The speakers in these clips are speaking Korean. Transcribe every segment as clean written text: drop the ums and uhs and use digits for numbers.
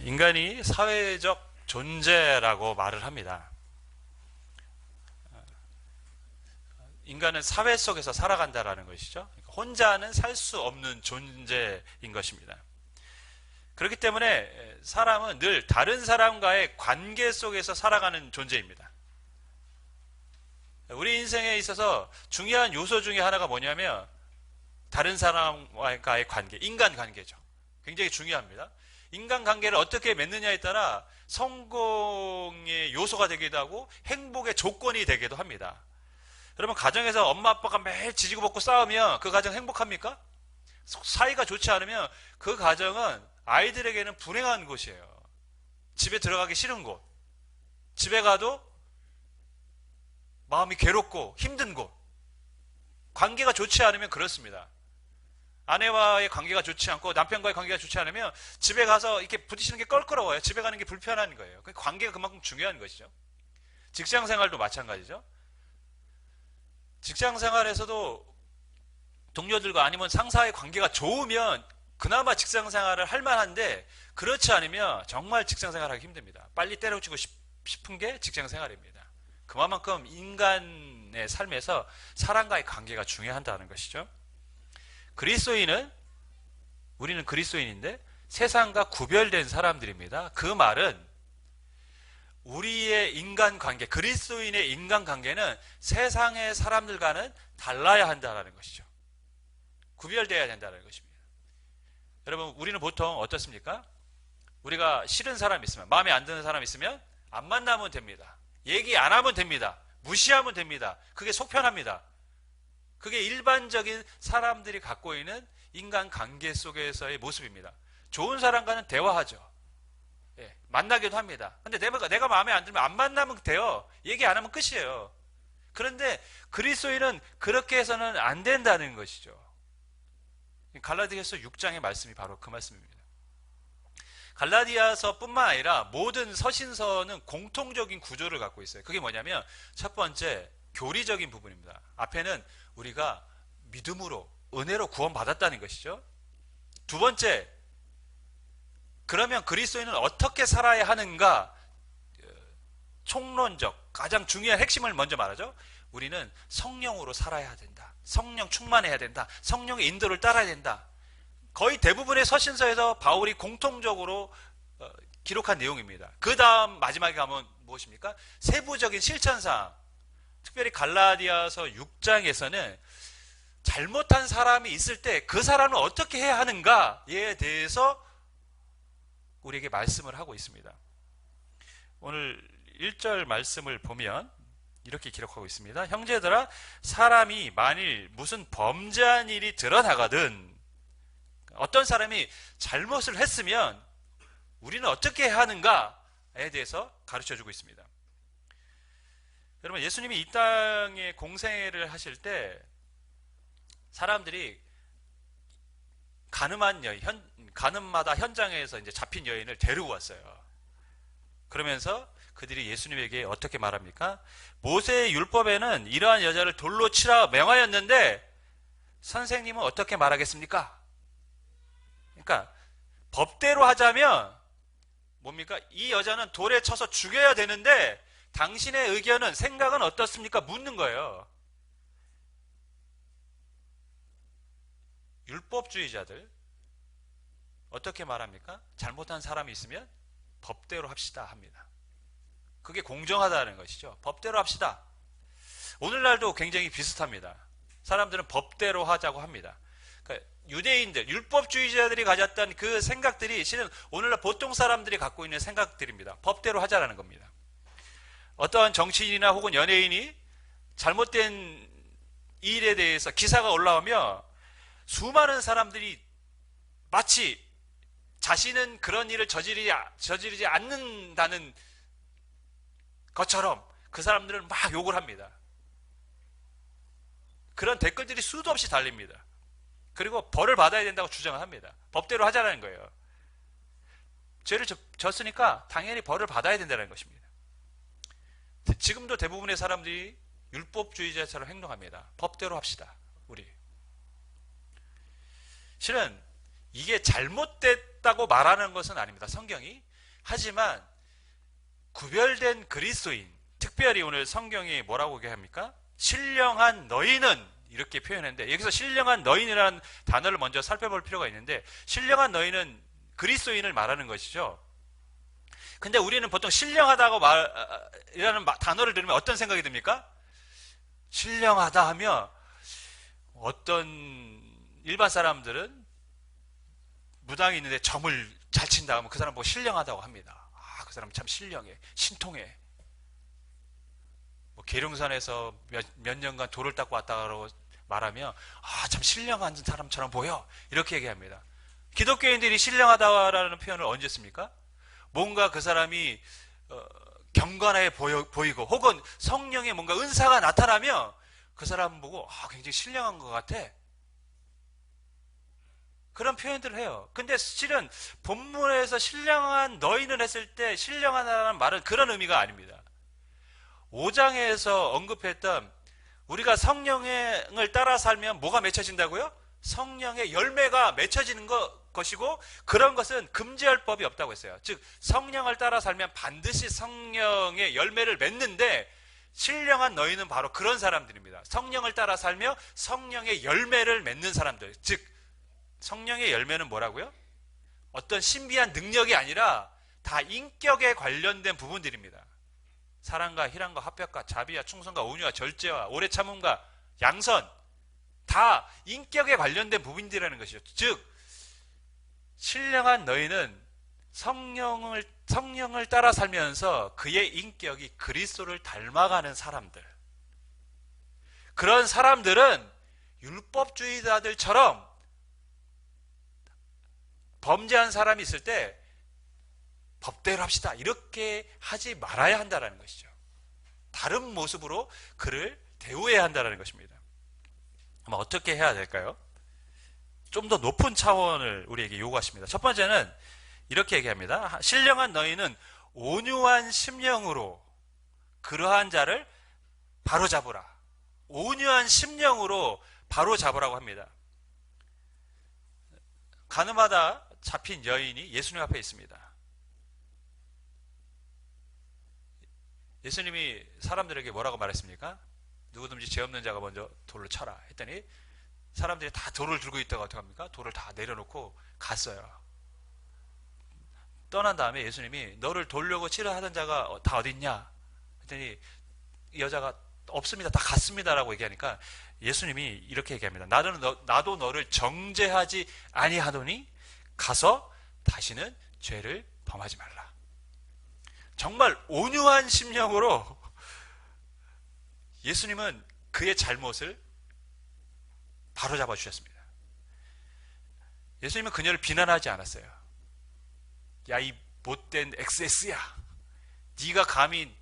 인간이 사회적 존재라고 말을 합니다. 인간은 사회 속에서 살아간다라는 것이죠. 혼자는 살 수 없는 존재인 것입니다. 그렇기 때문에 사람은 늘 다른 사람과의 관계 속에서 살아가는 존재입니다. 우리 인생에 있어서 중요한 요소 중에 하나가 뭐냐면 다른 사람과의 관계, 인간관계죠. 굉장히 중요합니다. 인간관계를 어떻게 맺느냐에 따라 성공의 요소가 되기도 하고 행복의 조건이 되기도 합니다. 여러분, 가정에서 엄마 아빠가 매일 지지고 볶고 싸우면 그 가정 행복합니까? 사이가 좋지 않으면 그 가정은 아이들에게는 불행한 곳이에요. 집에 들어가기 싫은 곳, 집에 가도 마음이 괴롭고 힘든 곳, 관계가 좋지 않으면 그렇습니다. 아내와의 관계가 좋지 않고 남편과의 관계가 좋지 않으면 집에 가서 이렇게 부딪히는 게 껄끄러워요. 집에 가는 게 불편한 거예요. 관계가 그만큼 중요한 것이죠. 직장 생활도 마찬가지죠. 직장 생활에서도 동료들과 아니면 상사의 관계가 좋으면 그나마 직장 생활을 할 만한데, 그렇지 않으면 정말 직장 생활하기 힘듭니다. 빨리 때려치고 싶은 게 직장 생활입니다. 그만큼 인간의 삶에서 사람과의 관계가 중요하다는 것이죠. 우리는 그리스도인인데 세상과 구별된 사람들입니다. 그 말은 우리의 인간관계, 그리스도인의 인간관계는 세상의 사람들과는 달라야 한다는 것이죠. 구별되어야 된다는 것입니다. 여러분, 우리는 보통 어떻습니까? 우리가 싫은 사람이 있으면, 마음에 안 드는 사람이 있으면 안 만나면 됩니다. 얘기 안 하면 됩니다. 무시하면 됩니다. 그게 속편합니다. 그게 일반적인 사람들이 갖고 있는 인간관계 속에서의 모습입니다. 좋은 사람과는 대화하죠. 예, 만나기도 합니다. 근데 내가 마음에 안 들면 안 만나면 돼요. 얘기 안 하면 끝이에요. 그런데 그리스도인은 그렇게 해서는 안 된다는 것이죠. 갈라디아서 6장의 말씀이 바로 그 말씀입니다. 갈라디아서뿐만 아니라 모든 서신서는 공통적인 구조를 갖고 있어요. 그게 뭐냐면, 첫 번째, 교리적인 부분입니다. 앞에는 우리가 믿음으로, 은혜로 구원받았다는 것이죠. 두 번째, 그러면 그리스도인은 어떻게 살아야 하는가? 총론적, 가장 중요한 핵심을 먼저 말하죠. 우리는 성령으로 살아야 된다. 성령 충만해야 된다. 성령의 인도를 따라야 된다. 거의 대부분의 서신서에서 바울이 공통적으로 기록한 내용입니다. 그 다음 마지막에 가면 무엇입니까? 세부적인 실천사항. 특별히 갈라디아서 6장에서는 잘못한 사람이 있을 때 그 사람은 어떻게 해야 하는가에 대해서 우리에게 말씀을 하고 있습니다. 오늘 1절 말씀을 보면 이렇게 기록하고 있습니다. 형제들아, 사람이 만일 무슨 범죄한 일이 드러나거든, 어떤 사람이 잘못을 했으면 우리는 어떻게 해야 하는가에 대해서 가르쳐주고 있습니다. 여러분, 예수님이 이 땅에 공생애를 하실 때 사람들이 가늠마다 현장에서 이제 잡힌 여인을 데리고 왔어요. 그러면서 그들이 예수님에게 어떻게 말합니까? 모세의 율법에는 이러한 여자를 돌로 치라 명하였는데 선생님은 어떻게 말하겠습니까? 그러니까 법대로 하자면 뭡니까? 이 여자는 돌에 쳐서 죽여야 되는데 당신의 의견은, 생각은 어떻습니까? 묻는 거예요. 율법주의자들 어떻게 말합니까? 잘못한 사람이 있으면 법대로 합시다 합니다. 그게 공정하다는 것이죠. 법대로 합시다. 오늘날도 굉장히 비슷합니다. 사람들은 법대로 하자고 합니다. 그러니까 유대인들, 율법주의자들이 가졌던 그 생각들이 실은 오늘날 보통 사람들이 갖고 있는 생각들입니다. 법대로 하자라는 겁니다. 어떠한 정치인이나 혹은 연예인이 잘못된 일에 대해서 기사가 올라오면 수많은 사람들이 마치 자신은 그런 일을 저지르지 않는다는 것처럼 그 사람들을 막 욕을 합니다. 그런 댓글들이 수도 없이 달립니다. 그리고 벌을 받아야 된다고 주장을 합니다. 법대로 하자는 거예요. 죄를 졌으니까 당연히 벌을 받아야 된다는 것입니다. 지금도 대부분의 사람들이 율법주의자처럼 행동합니다. 법대로 합시다, 우리. 실은 이게 잘못됐다고 말하는 것은 아닙니다. 성경이 하지만 구별된 그리스도인, 특별히 오늘 성경이 뭐라고 얘기합니까? 신령한 너희는 이렇게 표현했는데, 여기서 신령한 너희라는 단어를 먼저 살펴볼 필요가 있는데, 신령한 너희는 그리스도인을 말하는 것이죠. 근데 우리는 보통 신령하다고 이라는 단어를 들으면 어떤 생각이 듭니까? 신령하다 하면 어떤 일반 사람들은 무당이 있는데 점을 잘 친다 하면 그 사람 보고 신령하다고 합니다. 아, 그 사람 참 신령해, 신통해. 뭐 계룡산에서 몇 년간 돌을 닦고 왔다고 말하면 아, 참 신령한 사람처럼 보여, 이렇게 얘기합니다. 기독교인들이 신령하다라는 표현을 언제 씁니까? 뭔가 그 사람이 경건해 보이고 혹은 성령의 뭔가 은사가 나타나면 그 사람 보고 아, 굉장히 신령한 것 같아, 그런 표현들을 해요. 근데 실은 본문에서 신령한 너희는 했을 때 신령하다는 말은 그런 의미가 아닙니다. 5장에서 언급했던 우리가 성령을 따라 살면 뭐가 맺혀진다고요? 성령의 열매가 맺혀지는 것이고, 그런 것은 금지할 법이 없다고 했어요. 즉 성령을 따라 살면 반드시 성령의 열매를 맺는데, 신령한 너희는 바로 그런 사람들입니다. 성령을 따라 살며 성령의 열매를 맺는 사람들. 즉 성령의 열매는 뭐라고요? 어떤 신비한 능력이 아니라 다 인격에 관련된 부분들입니다. 사랑과 희랑과 화평과 자비와 충성과 온유와 절제와 오래 참음과 양선, 다 인격에 관련된 부분들이라는 것이죠. 즉 신령한 너희는 성령을 따라 살면서 그의 인격이 그리스도를 닮아가는 사람들. 그런 사람들은 율법주의자들처럼 범죄한 사람이 있을 때 법대로 합시다, 이렇게 하지 말아야 한다는 것이죠. 다른 모습으로 그를 대우해야 한다는 것입니다. 그럼 어떻게 해야 될까요? 좀 더 높은 차원을 우리에게 요구하십니다. 첫 번째는 이렇게 얘기합니다. 신령한 너희는 온유한 심령으로 그러한 자를 바로잡으라. 온유한 심령으로 바로잡으라고 합니다. 가늠하다 잡힌 여인이 예수님 앞에 있습니다. 예수님이 사람들에게 뭐라고 말했습니까? 누구든지 죄 없는 자가 먼저 돌을 쳐라 했더니 사람들이 다 돌을 들고 있다가 어떻게 합니까? 돌을 다 내려놓고 갔어요. 떠난 다음에 예수님이 너를 돌려고 치려 하던 자가 다 어디 있냐 했더니 이 여자가 없습니다, 다 갔습니다 라고 얘기하니까 예수님이 이렇게 얘기합니다. 나도 너를 정죄하지 아니하노니 가서 다시는 죄를 범하지 말라. 정말 온유한 심령으로 예수님은 그의 잘못을 바로잡아 주셨습니다. 예수님은 그녀를 비난하지 않았어요. 야, 이 못된 XS야, 네가 감히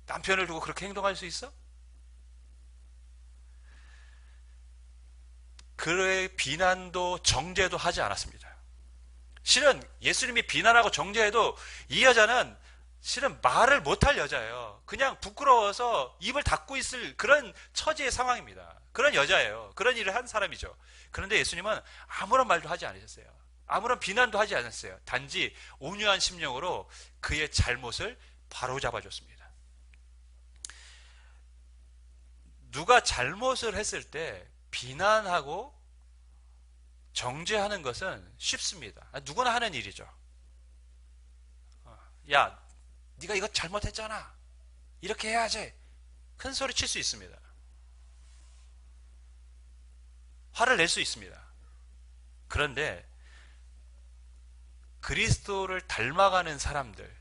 남편을 두고 그렇게 행동할 수 있어? 그의 비난도 정죄도 하지 않았습니다. 실은 예수님이 비난하고 정죄해도 이 여자는 실은 말을 못할 여자예요. 그냥 부끄러워서 입을 닫고 있을 그런 처지의 상황입니다. 그런 여자예요. 그런 일을 한 사람이죠. 그런데 예수님은 아무런 말도 하지 않으셨어요. 아무런 비난도 하지 않았어요. 단지 온유한 심령으로 그의 잘못을 바로잡아 줬습니다. 누가 잘못을 했을 때 비난하고 정죄하는 것은 쉽습니다. 누구나 하는 일이죠. 야, 네가 이거 잘못했잖아, 이렇게 해야지, 큰 소리 칠 수 있습니다. 화를 낼 수 있습니다. 그런데 그리스도를 닮아가는 사람들,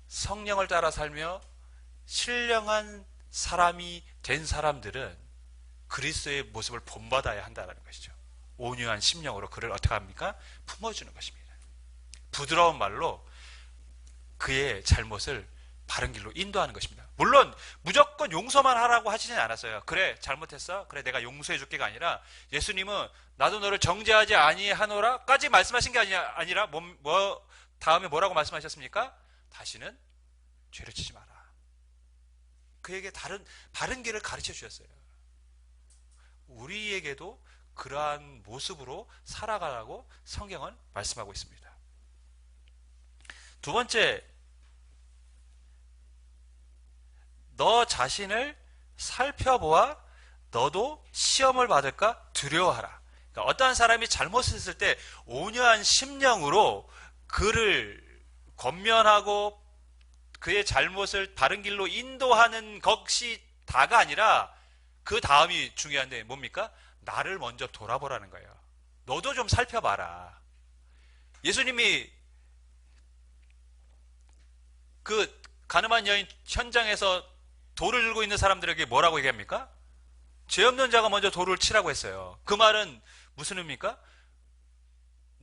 성령을 따라 살며 신령한 사람이 된 사람들은 그리스도의 모습을 본받아야 한다는 것이죠. 온유한 심령으로 그를 어떻게 합니까? 품어주는 것입니다. 부드러운 말로 그의 잘못을 바른 길로 인도하는 것입니다. 물론 무조건 용서만 하라고 하시진 않았어요. 그래, 잘못했어, 그래, 내가 용서해 줄게가 아니라 예수님은 나도 너를 정죄하지 아니하노라 까지 말씀하신 게 아니라 다음에 뭐라고 말씀하셨습니까? 다시는 죄를 지지 마라. 그에게 바른 길을 가르쳐 주셨어요. 우리에게도 그러한 모습으로 살아가라고 성경은 말씀하고 있습니다. 두 번째, 너 자신을 살펴보아 너도 시험을 받을까 두려워하라. 그러니까 어떠한 사람이 잘못했을 때 온유한 심령으로 그를 권면하고 그의 잘못을 바른 길로 인도하는 것이 다가 아니라 그 다음이 중요한데 뭡니까? 나를 먼저 돌아보라는 거예요. 너도 좀 살펴봐라. 예수님이 그 가늠한 여인 현장에서 돌을 들고 있는 사람들에게 뭐라고 얘기합니까? 죄 없는 자가 먼저 돌을 치라고 했어요. 그 말은 무슨 의미입니까?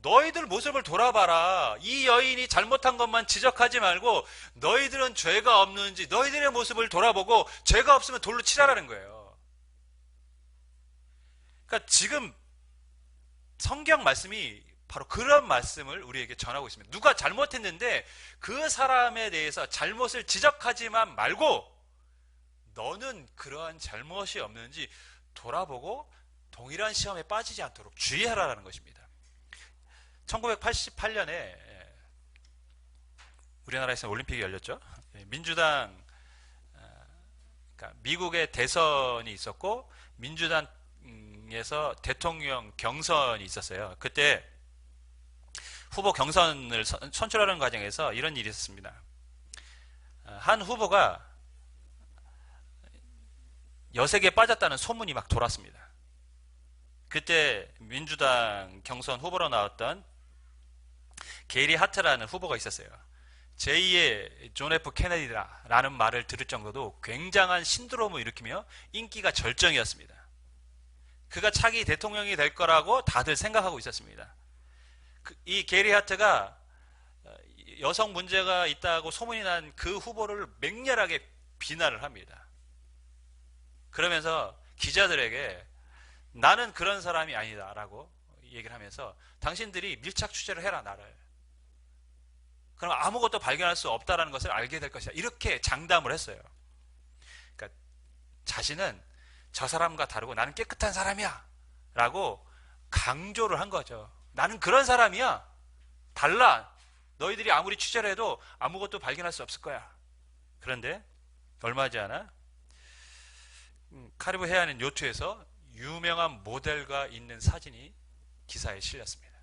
너희들 모습을 돌아봐라. 이 여인이 잘못한 것만 지적하지 말고 너희들은 죄가 없는지 너희들의 모습을 돌아보고 죄가 없으면 돌로 치라라는 거예요. 그러니까 지금 성경 말씀이 바로 그런 말씀을 우리에게 전하고 있습니다. 누가 잘못했는데 그 사람에 대해서 잘못을 지적하지만 말고 너는 그러한 잘못이 없는지 돌아보고 동일한 시험에 빠지지 않도록 주의하라는 것입니다. 1988년에 우리나라에서 올림픽이 열렸죠. 민주당, 그러니까 미국의 대선이 있었고 민주당에서 대통령 경선이 있었어요. 그때 후보 경선을 선출하는 과정에서 이런 일이 있었습니다. 한 후보가 여색에 빠졌다는 소문이 막 돌았습니다. 그때 민주당 경선 후보로 나왔던 게리 하트라는 후보가 있었어요. 제2의 존 F 케네디라는 말을 들을 정도로 굉장한 신드롬을 일으키며 인기가 절정이었습니다. 그가 차기 대통령이 될 거라고 다들 생각하고 있었습니다. 이 게리 하트가 여성 문제가 있다고 소문이 난 그 후보를 맹렬하게 비난을 합니다. 그러면서 기자들에게 나는 그런 사람이 아니다 라고 얘기를 하면서 당신들이 밀착 취재를 해라 나를. 그럼 아무것도 발견할 수 없다는 것을 알게 될 것이다. 이렇게 장담을 했어요. 그러니까 자신은 저 사람과 다르고 나는 깨끗한 사람이야 라고 강조를 한 거죠. 나는 그런 사람이야. 달라. 너희들이 아무리 취재를 해도 아무것도 발견할 수 없을 거야. 그런데 얼마 지 않아 카리브 해안의 요트에서 유명한 모델과 있는 사진이 기사에 실렸습니다.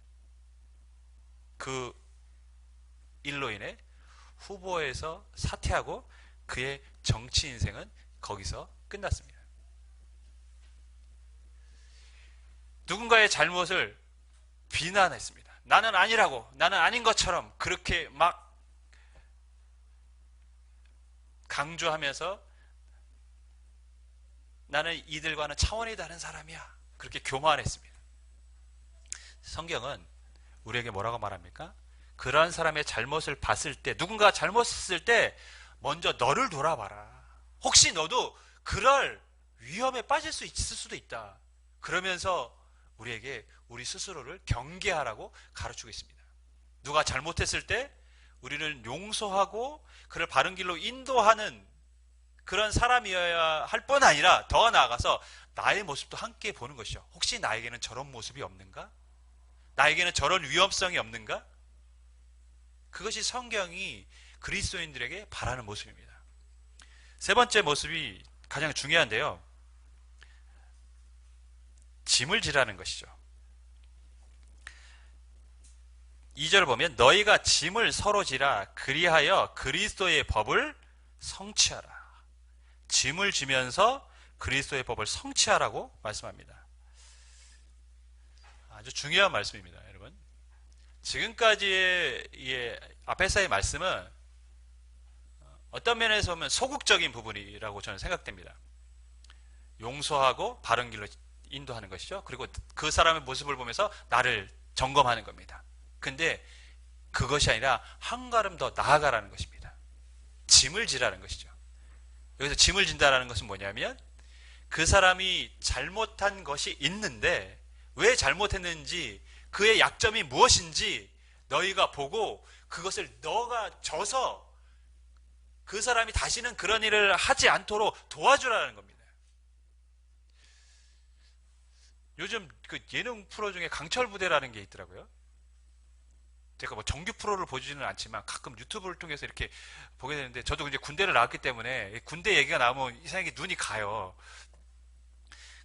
그 일로 인해 후보에서 사퇴하고 그의 정치 인생은 거기서 끝났습니다. 누군가의 잘못을 비난했습니다. 나는 아니라고, 나는 아닌 것처럼 그렇게 막 강조하면서 나는 이들과는 차원이 다른 사람이야. 그렇게 교만했습니다. 성경은 우리에게 뭐라고 말합니까? 그러한 사람의 잘못을 봤을 때, 누군가 잘못했을 때 먼저 너를 돌아봐라. 혹시 너도 그럴 위험에 빠질 수 있을 수도 있다. 그러면서 우리에게 우리 스스로를 경계하라고 가르치고 있습니다. 누가 잘못했을 때 우리는 용서하고 그를 바른 길로 인도하는 그런 사람이어야 할 뿐 아니라 더 나아가서 나의 모습도 함께 보는 것이죠. 혹시 나에게는 저런 모습이 없는가? 나에게는 저런 위험성이 없는가? 그것이 성경이 그리스도인들에게 바라는 모습입니다. 세 번째 모습이 가장 중요한데요. 짐을 지라는 것이죠. 2절을 보면 너희가 짐을 서로 지라 그리하여 그리스도의 법을 성취하라. 짐을 지면서 그리스도의 법을 성취하라고 말씀합니다. 아주 중요한 말씀입니다, 여러분. 지금까지의 이 아페사의 말씀은 어떤 면에서 보면 소극적인 부분이라고 저는 생각됩니다. 용서하고 바른 길로 인도하는 것이죠. 그리고 그 사람의 모습을 보면서 나를 점검하는 겁니다. 근데 그것이 아니라 한 걸음 더 나아가라는 것입니다. 짐을 지라는 것이죠. 여기서 짐을 진다라는 것은 뭐냐면 그 사람이 잘못한 것이 있는데 왜 잘못했는지 그의 약점이 무엇인지 너희가 보고 그것을 너가 져서 그 사람이 다시는 그런 일을 하지 않도록 도와주라는 겁니다. 요즘 그 예능 프로 중에 강철부대라는 게 있더라고요. 제가 뭐 정규 프로를 보지는 않지만 가끔 유튜브를 통해서 이렇게 보게 되는데, 저도 이제 군대를 나왔기 때문에 군대 얘기가 나오면 이상하게 눈이 가요.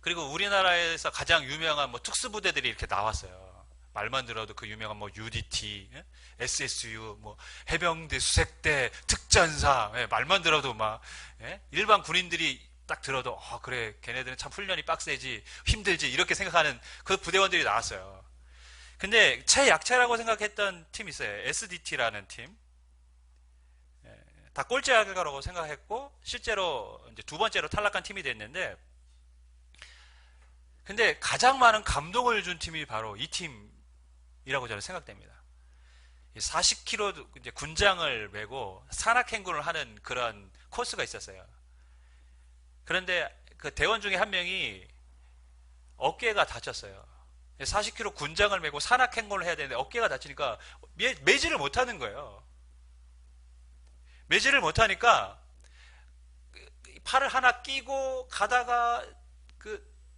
그리고 우리나라에서 가장 유명한 뭐 특수부대들이 이렇게 나왔어요. 말만 들어도 그 유명한 뭐 UDT, SSU, 뭐 해병대, 수색대, 특전사, 말만 들어도 막 일반 군인들이 딱 들어도 그래, 걔네들은 참 훈련이 빡세지, 힘들지, 이렇게 생각하는 그 부대원들이 나왔어요. 근데 최약체라고 생각했던 팀이 있어요. SDT라는 팀. 다 꼴찌할거라고 생각했고 실제로 이제 두 번째로 탈락한 팀이 됐는데, 근데 가장 많은 감동을 준 팀이 바로 이 팀이라고 저는 생각됩니다. 40km 이제 군장을 메고 산악행군을 하는 그런 코스가 있었어요. 그런데 그 대원 중에 한 명이 어깨가 다쳤어요. 40km 군장을 메고 산악행군을 해야 되는데 어깨가 다치니까 매지를 못하는 거예요. 매지를 못하니까 팔을 하나 끼고 가다가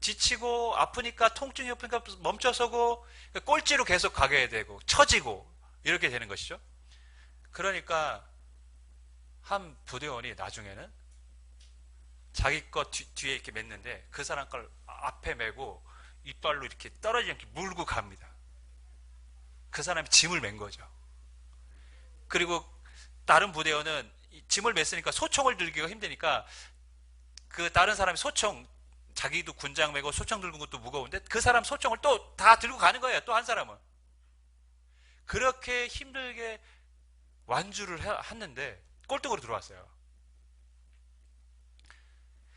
지치고 아프니까, 통증이 없으니까 멈춰서고 꼴찌로 계속 가게 되고 처지고 이렇게 되는 것이죠. 그러니까 한 부대원이 나중에는 자기 거 뒤에 이렇게 맸는데 그 사람 걸 앞에 메고 이빨로 이렇게 떨어지지 않게 물고 갑니다. 그 사람이 짐을 맨 거죠. 그리고 다른 부대원은 짐을 맸으니까 소총을 들기가 힘드니까 그 다른 사람이 소총, 자기도 군장 메고 소총 들고 것도 무거운데 그 사람 소총을 또 다 들고 가는 거예요. 또 한 사람은. 그렇게 힘들게 완주를 했는데 꼴등으로 들어왔어요.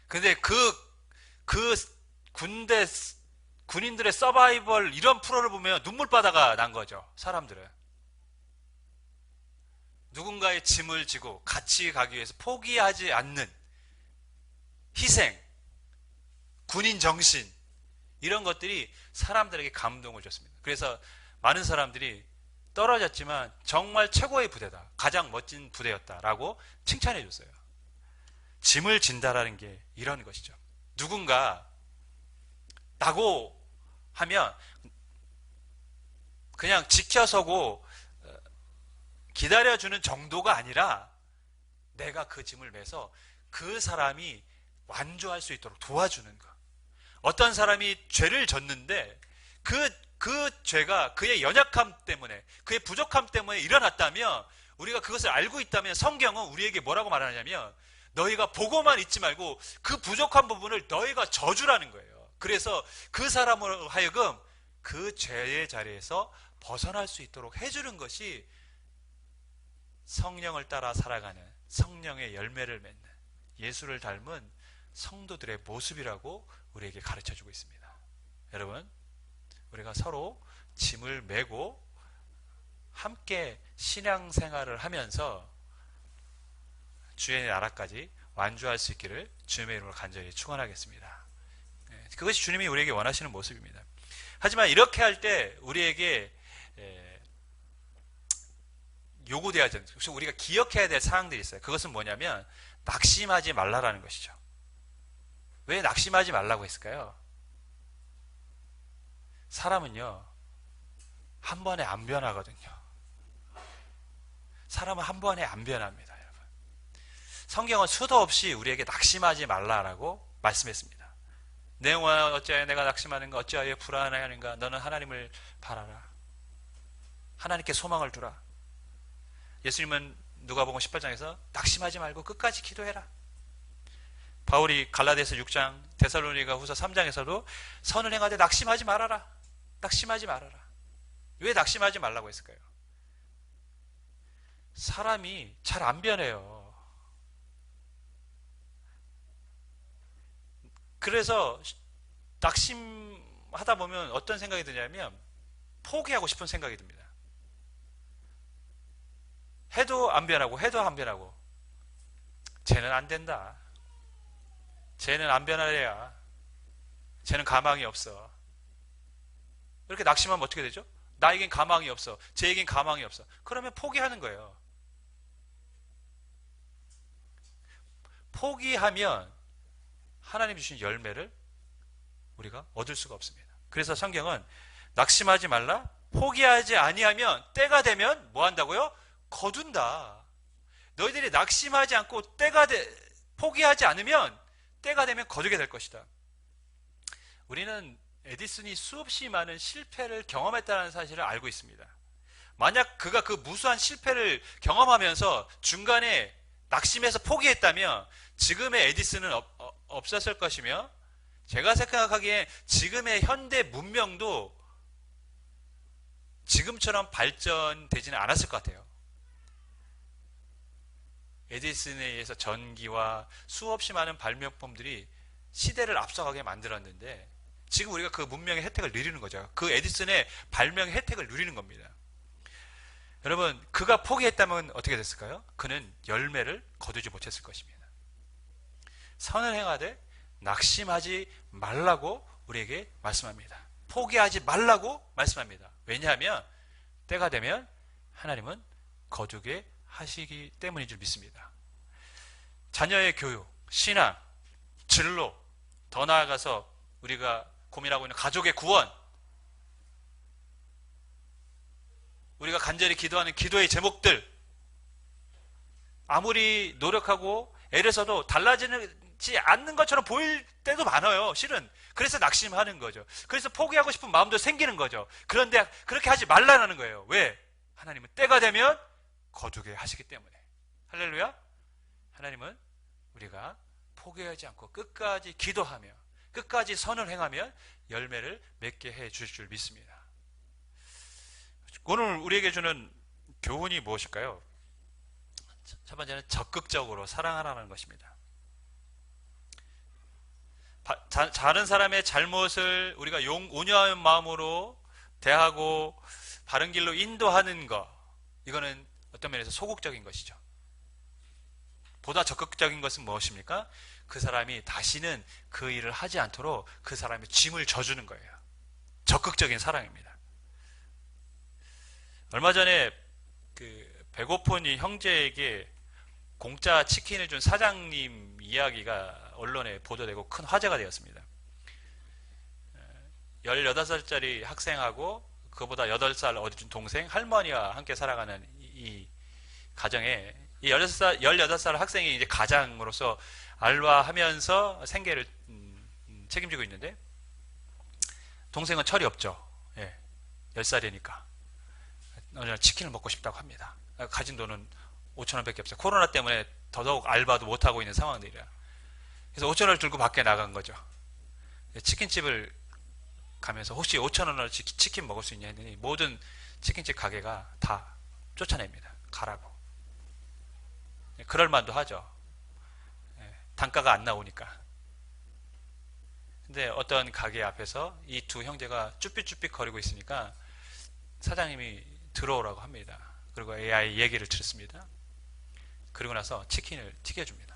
근데 그 군인들의 서바이벌 이런 프로를 보면 눈물바다가 난 거죠. 사람들은. 누군가의 짐을 지고 같이 가기 위해서 포기하지 않는 희생, 군인 정신, 이런 것들이 사람들에게 감동을 줬습니다. 그래서 많은 사람들이 떨어졌지만 정말 최고의 부대다, 가장 멋진 부대였다라고 칭찬해 줬어요. 짐을 진다라는 게 이런 것이죠. 누군가 나고 하면 그냥 지켜서고 기다려주는 정도가 아니라 내가 그 짐을 매서 그 사람이 완주할 수 있도록 도와주는 것. 어떤 사람이 죄를 졌는데 그 죄가 그의 연약함 때문에, 그의 부족함 때문에 일어났다면, 우리가 그것을 알고 있다면 성경은 우리에게 뭐라고 말하냐면 너희가 보고만 있지 말고 그 부족한 부분을 너희가 저주라는 거예요. 그래서 그 사람으로 하여금 그 죄의 자리에서 벗어날 수 있도록 해주는 것이 성령을 따라 살아가는, 성령의 열매를 맺는, 예수를 닮은 성도들의 모습이라고 우리에게 가르쳐주고 있습니다. 여러분, 우리가 서로 짐을 메고 함께 신앙생활을 하면서 주의 나라까지 완주할 수 있기를 주님의 이름으로 간절히 축원하겠습니다. 그것이 주님이 우리에게 원하시는 모습입니다. 하지만 이렇게 할 때 우리에게 요구되어야 되는, 우리가 기억해야 될 사항들이 있어요. 그것은 뭐냐면 낙심하지 말라라는 것이죠. 왜 낙심하지 말라고 했을까요? 사람은요, 한 번에 안 변하거든요. 사람은 한 번에 안 변합니다, 여러분. 성경은 수도 없이 우리에게 낙심하지 말라라고 말씀했습니다. 내 영혼아 어찌하여 내가 낙심하는가, 어찌하여 불안해하는가. 너는 하나님을 바라라. 하나님께 소망을 두라. 예수님은 누가복음 18장에서 낙심하지 말고 끝까지 기도해라. 바울이 갈라디아서 6장, 데살로니가 후서 3장에서도 선을 행하되 낙심하지 말아라. 낙심하지 말아라. 왜 낙심하지 말라고 했을까요? 사람이 잘 안 변해요. 그래서 낙심하다 보면 어떤 생각이 드냐면 포기하고 싶은 생각이 듭니다. 해도 안 변하고 해도 안 변하고 쟤는 안 된다. 쟤는 안 변하래야. 쟤는 가망이 없어. 이렇게 낙심하면 어떻게 되죠? 나에겐 가망이 없어. 쟤에겐 가망이 없어. 그러면 포기하는 거예요. 포기하면 하나님 주신 열매를 우리가 얻을 수가 없습니다. 그래서 성경은 낙심하지 말라, 포기하지 아니하면 때가 되면 뭐 한다고요? 거둔다. 너희들이 낙심하지 않고 포기하지 않으면 때가 되면 거두게 될 것이다. 우리는 에디슨이 수없이 많은 실패를 경험했다는 사실을 알고 있습니다. 만약 그가 그 무수한 실패를 경험하면서 중간에 낙심해서 포기했다면 지금의 에디슨은 없었을 것이며, 제가 생각하기에 지금의 현대 문명도 지금처럼 발전되지는 않았을 것 같아요. 에디슨에 의해서 전기와 수없이 많은 발명품들이 시대를 앞서가게 만들었는데, 지금 우리가 그 문명의 혜택을 누리는 거죠. 그 에디슨의 발명의 혜택을 누리는 겁니다. 여러분, 그가 포기했다면 어떻게 됐을까요? 그는 열매를 거두지 못했을 것입니다. 선을 행하되 낙심하지 말라고 우리에게 말씀합니다. 포기하지 말라고 말씀합니다. 왜냐하면 때가 되면 하나님은 거두게 하시기 때문인 줄 믿습니다. 자녀의 교육, 신앙, 진로, 더 나아가서 우리가 고민하고 있는 가족의 구원, 우리가 간절히 기도하는 기도의 제목들, 아무리 노력하고 애를 써도 달라지지 않는 것처럼 보일 때도 많아요. 실은. 그래서 낙심하는 거죠. 그래서 포기하고 싶은 마음도 생기는 거죠. 그런데 그렇게 하지 말라는 거예요. 왜? 하나님은 때가 되면 거두게 하시기 때문에. 할렐루야. 하나님은 우리가 포기하지 않고 끝까지 기도하며 끝까지 선을 행하면 열매를 맺게 해 주실 줄 믿습니다. 오늘 우리에게 주는 교훈이 무엇일까요? 첫 번째는 적극적으로 사랑하라는 것입니다. 다른 사람의 잘못을 우리가 온유한 마음으로 대하고 바른 길로 인도하는 것, 이거는 어떤 면에서 소극적인 것이죠. 보다 적극적인 것은 무엇입니까? 그 사람이 다시는 그 일을 하지 않도록 그 사람의 짐을 져주는 거예요. 적극적인 사랑입니다. 얼마 전에 그 배고픈 이 형제에게 공짜 치킨을 준 사장님 이야기가 언론에 보도되고 큰 화제가 되었습니다. 18살짜리 학생하고 그보다 8살 어린 동생, 할머니와 함께 살아가는 이 가정에 이 18살 학생이 이제 가장으로서 알바하면서 생계를 책임지고 있는데, 동생은 철이 없죠. 예, 10살이니까. 어느 날 치킨을 먹고 싶다고 합니다. 가진 돈은 5,000원 밖에 없어요. 코로나 때문에 더더욱 알바도 못하고 있는 상황들이라. 그래서 5,000원을 들고 밖에 나간 거죠. 치킨집을 가면서 혹시 5,000원어치 치킨 먹을 수 있냐 했더니 모든 치킨집 가게가 다 쫓아냅니다. 가라고. 그럴 만도 하죠. 단가가 안 나오니까. 근데 어떤 가게 앞에서 이 두 형제가 쭈삣쭈삣 거리고 있으니까 사장님이 들어오라고 합니다. 그리고 AI 얘기를 들었습니다. 그리고 나서 치킨을 튀겨줍니다.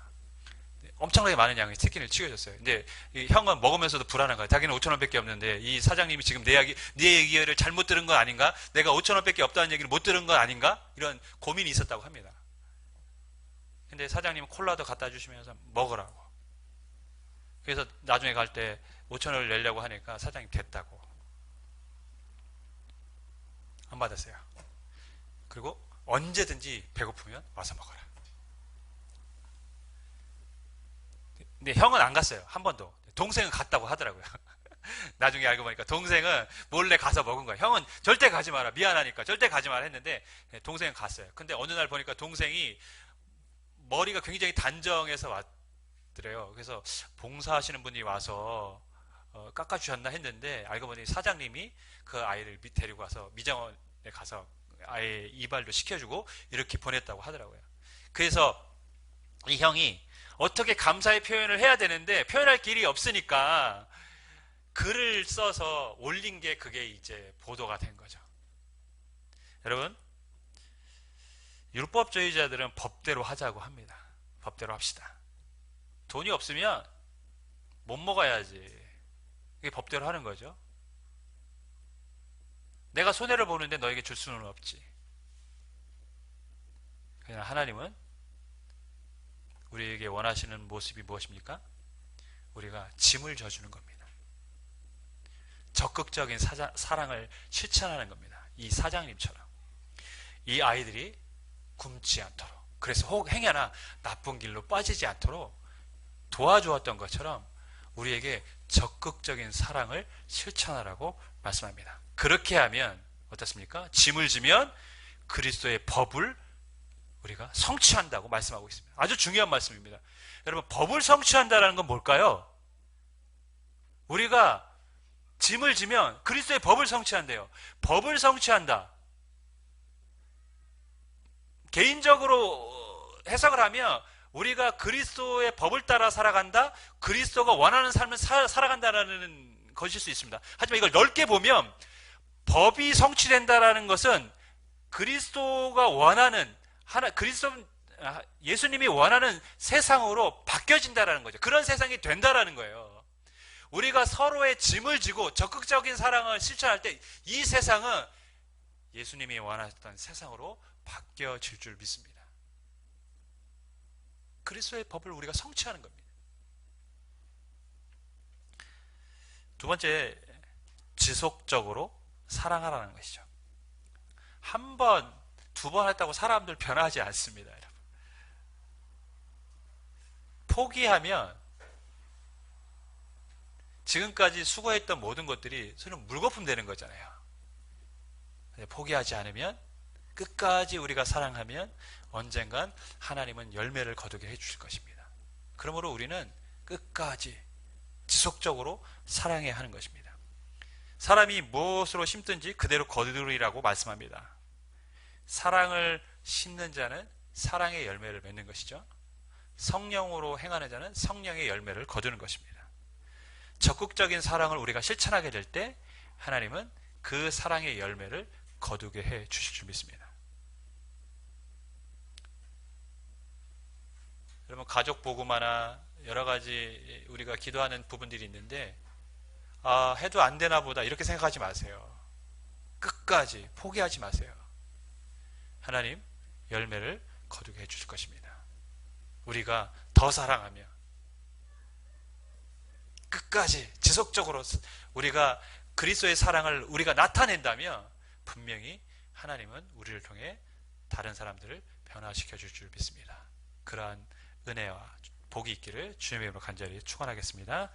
엄청나게 많은 양의 치킨을 튀겨줬어요. 근데 이 형은 먹으면서도 불안한 거예요. 자기는 5,000원밖에 없는데 이 사장님이 지금 내 얘기를 잘못 들은 건 아닌가? 내가 5,000원밖에 없다는 얘기를 못 들은 건 아닌가? 이런 고민이 있었다고 합니다. 근데 사장님은 콜라도 갖다 주시면서 먹으라고. 그래서 나중에 갈 때 5,000원을 내려고 하니까 사장님 됐다고. 안 받았어요. 그리고 언제든지 배고프면 와서 먹어라. 근데 형은 안 갔어요. 한 번도. 동생은 갔다고 하더라고요. 나중에 알고 보니까 동생은 몰래 가서 먹은 거예요. 형은 절대 가지 마라. 미안하니까 절대 가지 마라 했는데 동생은 갔어요. 근데 어느 날 보니까 동생이 머리가 굉장히 단정해서 왔더래요. 그래서 봉사하시는 분이 와서 깎아주셨나 했는데 알고 보니 사장님이 그 아이를 데리고 와서 미장원에 가서 아예 이발도 시켜주고 이렇게 보냈다고 하더라고요. 그래서 이 형이 어떻게 감사의 표현을 해야 되는데 표현할 길이 없으니까 글을 써서 올린 게 그게 이제 보도가 된 거죠. 여러분, 율법주의자들은 법대로 하자고 합니다. 법대로 합시다. 돈이 없으면 못 먹어야지. 이게 법대로 하는 거죠. 내가 손해를 보는데 너에게 줄 수는 없지. 그냥 하나님은 우리에게 원하시는 모습이 무엇입니까? 우리가 짐을 져주는 겁니다. 적극적인 사랑을 실천하는 겁니다. 이 사장님처럼 이 아이들이 굶지 않도록, 그래서 혹 행여나 나쁜 길로 빠지지 않도록 도와주었던 것처럼 우리에게 적극적인 사랑을 실천하라고 말씀합니다. 그렇게 하면 어떻습니까? 짐을 지면 그리스도의 법을 우리가 성취한다고 말씀하고 있습니다. 아주 중요한 말씀입니다. 여러분, 법을 성취한다는 건 뭘까요? 우리가 짐을 지면 그리스도의 법을 성취한대요. 법을 성취한다. 개인적으로 해석을 하면 우리가 그리스도의 법을 따라 살아간다, 그리스도가 원하는 삶을 살아간다라는 것일 수 있습니다. 하지만 이걸 넓게 보면 법이 성취된다라는 것은 그리스도가 원하는 예수님이 원하는 세상으로 바뀌어진다라는 거죠. 그런 세상이 된다라는 거예요. 우리가 서로의 짐을 지고 적극적인 사랑을 실천할 때 이 세상은 예수님이 원하셨던 세상으로 바뀌어질 줄 믿습니다. 그리스도의 법을 우리가 성취하는 겁니다. 두 번째, 지속적으로 사랑하라는 것이죠. 한 번, 두 번 했다고 사람들 변하지 않습니다, 여러분. 포기하면 지금까지 수고했던 모든 것들이 서로 물거품 되는 거잖아요. 포기하지 않으면, 끝까지 우리가 사랑하면 언젠간 하나님은 열매를 거두게 해주실 것입니다. 그러므로 우리는 끝까지 지속적으로 사랑해야 하는 것입니다. 사람이 무엇으로 심든지 그대로 거두리라고 말씀합니다. 사랑을 심는 자는 사랑의 열매를 맺는 것이죠. 성령으로 행하는 자는 성령의 열매를 거두는 것입니다. 적극적인 사랑을 우리가 실천하게 될 때 하나님은 그 사랑의 열매를 거두게 해 주실 줄 믿습니다. 여러분, 가족 복음화나 여러 가지 우리가 기도하는 부분들이 있는데 해도 안 되나 보다 이렇게 생각하지 마세요. 끝까지 포기하지 마세요. 하나님 열매를 거두게 해주실 것입니다. 우리가 더 사랑하며 끝까지 지속적으로 우리가 그리스도의 사랑을 우리가 나타낸다면 분명히 하나님은 우리를 통해 다른 사람들을 변화시켜 줄 줄 믿습니다. 그러한 은혜와 복이 있기를 주님의 이름으로 간절히 축원하겠습니다.